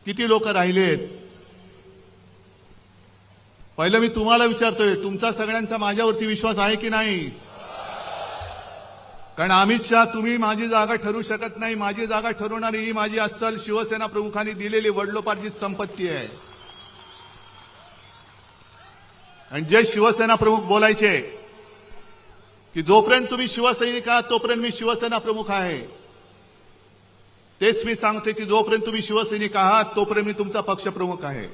किती लोक राहिलेत? पहिलं मी तुम्हाला विचारतोय, तुमचा सगळ्यांचा माझ्यावरती विश्वास आहे की नाही? कारण अमित शहा, तुम्ही माझी जागा ठरवू शकत नाही. माझी जागा ठरवणारी ही माझी अस्सल शिवसेना प्रमुखांनी दिलेली वडिलोपार्जित संपत्ती आहे. आणि जे शिवसेना प्रमुख बोलायचे की जोपर्यंत तुम्ही शिवसैनिक आहात तोपर्यंत मी शिवसेना प्रमुख आहे, तेच मी सांगते की जोपर्यंत तुम्ही शिवसैनिक आहात तोपर्यंत मी तुमचा पक्ष प्रमुख आहे.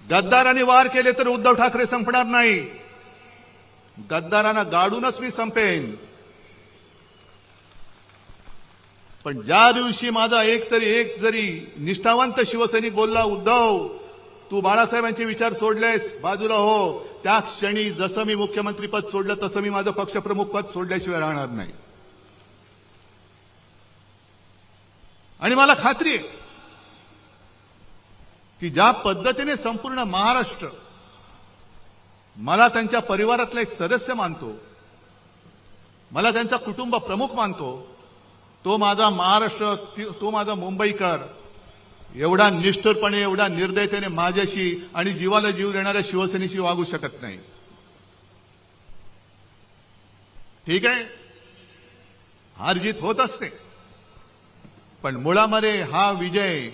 गद्दारांनी वार केले तर उद्धव ठाकरे संपणार नाही. गद्दारांना गाडूनच मी संपेन. पण ज्या दिवशी माझा एक जरी निष्ठावंत शिवसैनिक बोलला, उद्धव तू बाळासाहेबांचे विचार सोडलेस, बाजूला हो, त्या क्षणी जसं मी मुख्यमंत्री पद सोडलं तसं मी माझं पक्षप्रमुख पद सोडल्याशिवाय राहणार नाही. आणि मला खात्री आहे की ज्या पद्धतीने संपूर्ण महाराष्ट्र मला त्यांच्या परिवारातला एक सदस्य मानतो, मला त्यांचा कुटुंब प्रमुख मानतो, तो माझा महाराष्ट्र, तो माझा मुंबईकर एवढा निष्ठुरपणे, एवढा निर्दयतेने माझ्याशी आणि जीवाला जीव देणाऱ्या शिवसेनेशी वागू शकत नाही. ठीक आहे, हार जीत होत असते, पण मुळामध्ये हा विजय,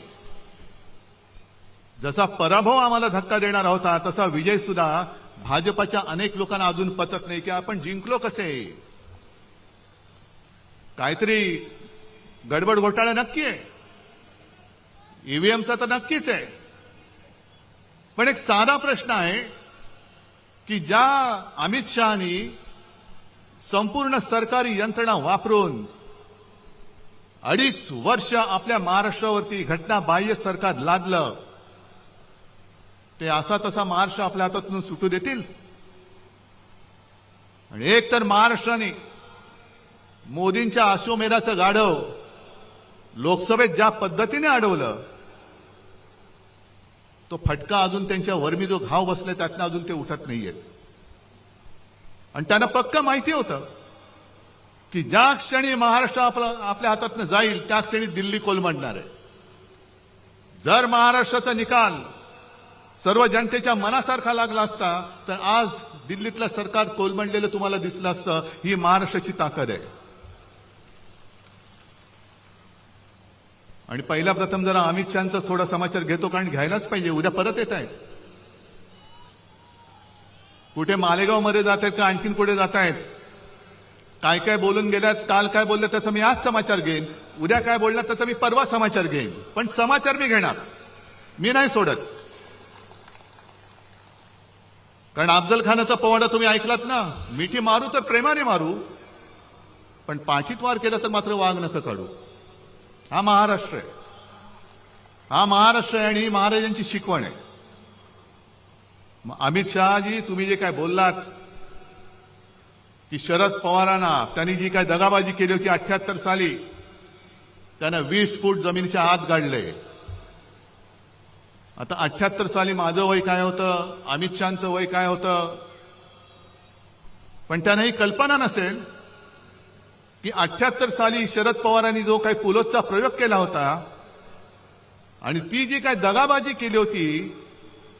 जसा पराभव आम्हाला धक्का देणारा होता तसा विजय सुद्धा भाजपच्या अनेक लोकांना अजून पचत नाही की आपण जिंकलो कसे. काहीतरी गडबड घोटाळा नक्की आहे, ईव्हीएमचा तर नक्कीच आहे, पण एक साधा प्रश्न आहे की ज्या अमित शहानी संपूर्ण सरकारी यंत्रणा वापरून 2.5 वर्ष आपल्या महाराष्ट्रावरती घटनाबाह्य सरकार लादलं, ते असा तसा महाराष्ट्र आपल्या हातातून सुटू देतील? आणि एक तर महाराष्ट्राने मोदींच्या अश्वमेधाचं गाढव लोकसभेत ज्या पद्धतीने अडवलं, तो फटका अजून त्यांच्या वर्मी जो घाव बसले त्यातनं अजून ते उठत नाहीयेत. आणि त्यांना पक्का माहिती होतं की ज्या क्षणी महाराष्ट्र आपल्या हातातनं जाईल त्या क्षणी दिल्ली कोलमडणार आहे. जर महाराष्ट्राचा निकाल सर्व जनतेच्या मनासारखा लागला असता तर आज दिल्लीतलं सरकार कोलमडलेलं तुम्हाला दिसलं असतं. ही महाराष्ट्राची ताकद आहे. आणि पहिला प्रथम जरा अमित शहांचा थोडा समाचार घेतो, कारण घ्यायलाच पाहिजे. उद्या परत येत आहेत, कुठे मालेगाव मध्ये जात आहेत का आणखीन कुठे जात आहेत, काय काय बोलून गेल्यात, काल काय बोलले त्याचा मी आज समाचार घेईन, उद्या काय बोलणार त्याचा मी परवा समाचार घेईन, पण समाचार मी घेणार, मी नाही सोडत. कारण अफजल खानाचा पोवाडा तुम्ही ऐकलात ना, मिठी मारू तर प्रेमाने मारू, पण पाठीत वार केला तर मात्र वाघ नका काढू. हा महाराष्ट्र आहे, हा महाराष्ट्र आहे आणि ही महाराजांची शिकवण आहे. अमित शहाजी, तुम्ही जे काय बोललात की शरद पवारांना त्यांनी जी काय दगाबाजी केली होती 78 साली, त्यांना 20 फूट जमिनीच्या आत गाडले. आता 78 साली माझं वय काय होतं, अमित शहांचं वय काय होतं, पण त्यांना ही कल्पना नसेल की 78 साली शरद पवारांनी जो काही पुलोदचा प्रयोग केला होता आणि ती जी काही दगाबाजी केली होती,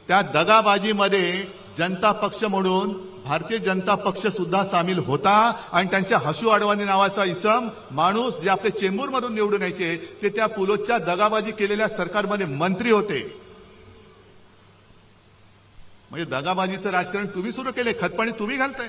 त्या दगाबाजीमध्ये जनता पक्ष म्हणून भारतीय जनता पक्ष सुद्धा सामील होता. आणि त्यांच्या हसू अडवाणी नावाचा इसम माणूस जे आपले चेंबूरमधून निवडून यायचे, ते त्या पुलोदच्या दगाबाजी केलेल्या सरकारमध्ये मंत्री होते. म्हणजे दगाबाजीचं राजकारण तुम्ही सुरू केले, खतपाणी तुम्ही घालताय.